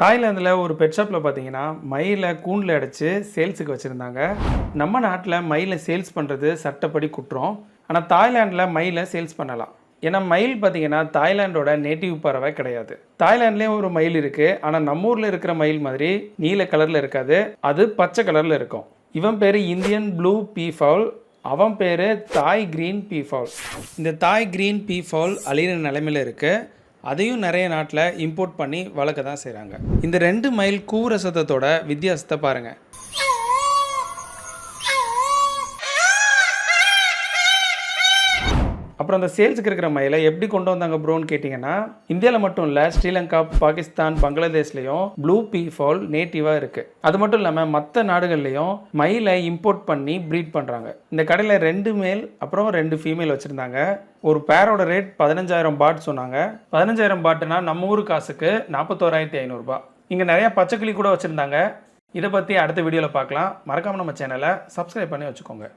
தாய்லாந்தில் ஒரு பெட் ஷாப்பில் பார்த்தீங்கன்னா மயிலை கூண்டில் அடைச்சி சேல்ஸுக்கு வச்சுருந்தாங்க. நம்ம நாட்டில் மயிலை சேல்ஸ் பண்ணுறது சட்டப்படி குற்றம். ஆனால் தாய்லாண்டில் மயிலை சேல்ஸ் பண்ணலாம். ஏன்னா மயில் பார்த்தீங்கன்னா தாய்லாண்டோட நேட்டிவ் பறவை கிடையாது. தாய்லாண்ட்லேயும் ஒரு மயில் இருக்குது. ஆனால் நம்ம ஊரில் இருக்கிற மயில் மாதிரி நீல கலரில் இருக்காது, அது பச்சை கலரில் இருக்கும். இவன் பேர் இந்தியன் ப்ளூ பீஃபவுல், அவன் பேர் தாய் கிரீன் பீஃபவுல். இந்த தாய் கிரீன் பீஃபவுல் அழிகிற நிலைமையில் இருக்குது. அதையும் நிறைய நாட்டில் இம்போர்ட் பண்ணி வளர்க்க தான் செய்கிறாங்க. இந்த 2 மைல் கூவுற சத்தத்தோட வித்தியாசத்தை பாருங்கள். அப்புறம் அந்த சேல்ஸுக்கு இருக்கிற மயிலை எப்படி கொண்டு வந்தாங்க ப்ரோன்னு கேட்டிங்கன்னா, இந்தியாவில் மட்டும் இல்லை, ஸ்ரீலங்கா, பாகிஸ்தான், பங்களாதேஷ்லேயும் ப்ளூ பீஃபவுல் நேட்டிவாக இருக்குது. அது மட்டும் இல்லாமல் மற்ற நாடுகள்லேயும் மயிலை இம்போர்ட் பண்ணி ப்ரீட் பண்ணுறாங்க. இந்த கடையில் 2 மேல் அப்புறம் 2 ஃபீமேல் வச்சுருந்தாங்க. ஒரு பேரோட ரேட் 15,000 பாட் சொன்னாங்க. 15,000 பாட்டுனா நம்ம ஊர் காசுக்கு 41,500 ரூபாய். இங்கே நிறையா பச்சைக்கிளி கூட வச்சுருந்தாங்க. இதை பற்றி அடுத்த வீடியோவில் பார்க்கலாம். மறக்காமல் நம்ம சேனலை சப்ஸ்கிரைப் பண்ணி வச்சுக்கோங்க.